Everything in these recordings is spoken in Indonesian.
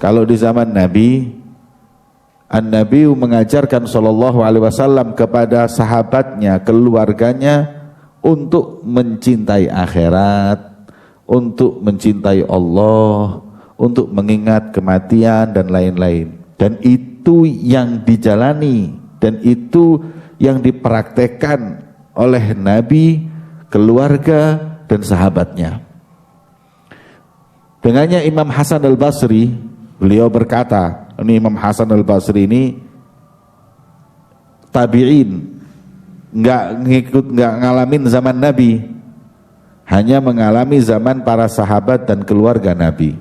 Kalau di zaman Nabi, An-Nabi mengajarkan sallallahu alaihi wasallam kepada sahabatnya, keluarganya untuk mencintai akhirat, untuk mencintai Allah, untuk mengingat kematian dan lain-lain. Dan itu yang dijalani dan itu yang dipraktekkan oleh Nabi, keluarga dan sahabatnya. Dengannya Imam Hasan al-Basri, beliau berkata, ini Imam Hasan al-Basri ini tabi'in, nggak ngalamin zaman Nabi, hanya mengalami zaman para sahabat dan keluarga Nabi.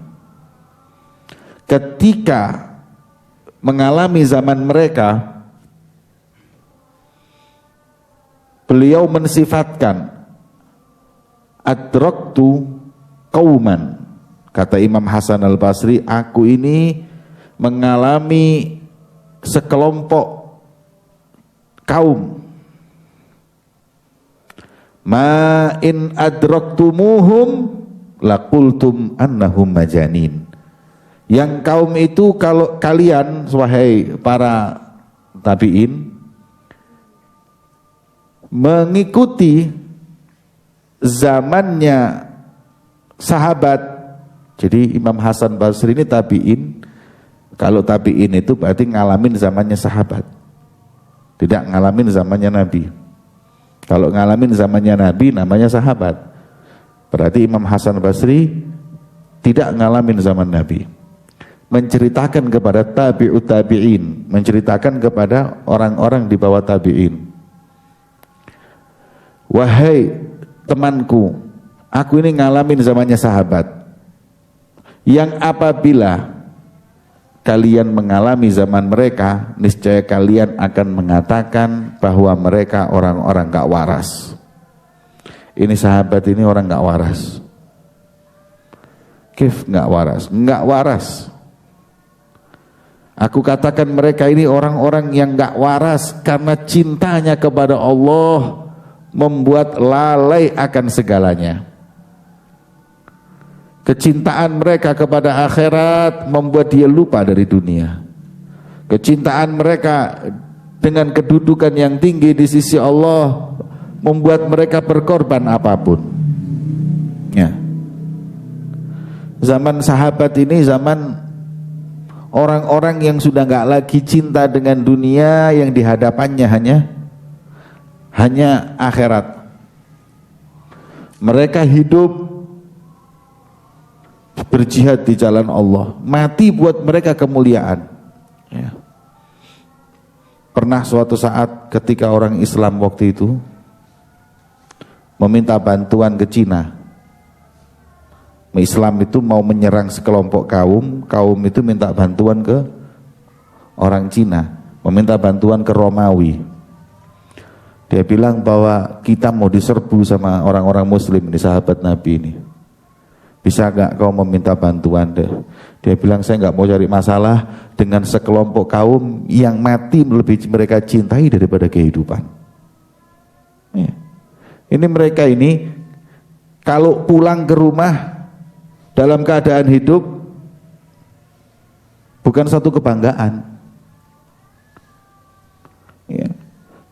Ketika mengalami zaman mereka, beliau mensifatkan adraktu qauman, kata Imam Hasan al-Basri, aku ini mengalami sekelompok kaum, ma in adraktumuhum laqultum annahum majanin, yang kaum itu kalau kalian wahai para tabi'in mengikuti zamannya sahabat. Jadi Imam Hasan Basri ini tabi'in. Kalau tabi'in itu berarti ngalamin zamannya sahabat, tidak ngalamin zamannya Nabi. Kalau ngalamin zamannya Nabi namanya sahabat, berarti Imam Hasan Basri tidak ngalamin zaman Nabi. Menceritakan kepada tabi'ut tabi'in, menceritakan kepada orang-orang di bawah tabi'in, wahai temanku, aku ini ngalamin zamannya sahabat, yang apabila kalian mengalami zaman mereka, niscaya kalian akan mengatakan bahwa mereka orang-orang gak waras. Ini sahabat ini orang gak waras. Kif gak waras? Gak waras. Aku katakan mereka ini orang-orang yang gak waras karena cintanya kepada Allah membuat lalai akan segalanya. Kecintaan mereka kepada akhirat membuat dia lupa dari dunia. Kecintaan mereka dengan kedudukan yang tinggi di sisi Allah membuat mereka berkorban apapun. Ya. Zaman sahabat ini zaman orang-orang yang sudah nggak lagi cinta dengan dunia, yang dihadapannya hanya akhirat. Mereka hidup berjihad di jalan Allah, mati buat mereka kemuliaan. Ya. Pernah suatu saat ketika orang Islam waktu itu meminta bantuan ke Cina, Islam itu mau menyerang sekelompok kaum itu minta bantuan ke orang Cina, meminta bantuan ke Romawi. Dia bilang bahwa kita mau diserbu sama orang-orang Muslim, ini sahabat Nabi ini. Bisa gak kau meminta bantuan deh? Dia bilang saya gak mau cari masalah dengan sekelompok kaum yang mati lebih mereka cintai daripada kehidupan. Ya. Ini mereka ini kalau pulang ke rumah dalam keadaan hidup bukan satu kebanggaan. Ya.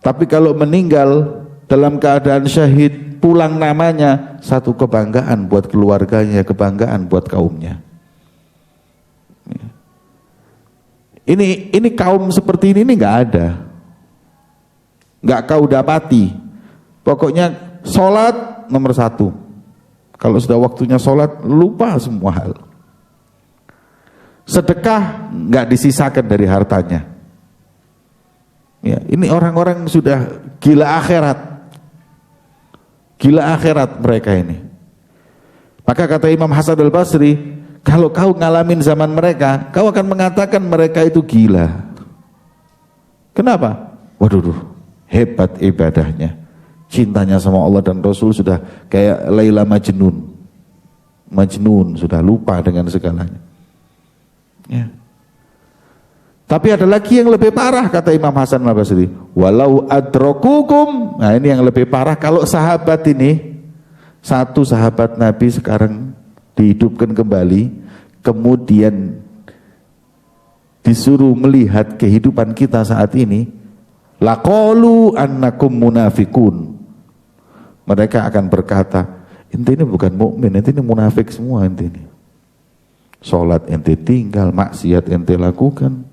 Tapi kalau meninggal dalam keadaan syahid, pulang namanya satu kebanggaan buat keluarganya, kebanggaan buat kaumnya. Ini kaum seperti ini nggak ada, nggak kau dapati. Pokoknya sholat nomor satu. Kalau sudah waktunya sholat lupa semua hal. Sedekah nggak disisakan dari hartanya. Ya, ini orang-orang sudah gila akhirat. Gila akhirat mereka ini. Maka kata Imam Hasan al-Basri, kalau kau ngalamin zaman mereka, kau akan mengatakan mereka itu gila. Kenapa? Waduh, hebat ibadahnya, cintanya sama Allah dan Rasul sudah kayak Laila Majnun, sudah lupa dengan segalanya. Ya. Tapi ada lagi yang lebih parah, kata Imam Hasan al-Basri, walau adrakukum. Nah ini yang lebih parah, kalau sahabat ini, satu sahabat Nabi sekarang dihidupkan kembali, kemudian disuruh melihat kehidupan kita saat ini, laqalu annakum munafikun. Mereka akan berkata, ente ini bukan mukmin, ente ini munafik semua ente ini. Salat ente tinggal, maksiat ente lakukan,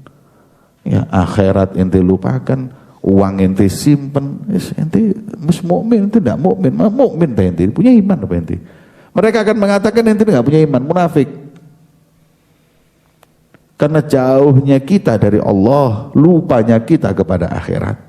ya akhirat ente lupakan, uang ente simpen, ente mus mukmin, ente tidak mukmin, mukmin ente punya iman apa ente? Mereka akan mengatakan ente tidak punya iman, munafik. Karena jauhnya kita dari Allah, lupanya kita kepada akhirat.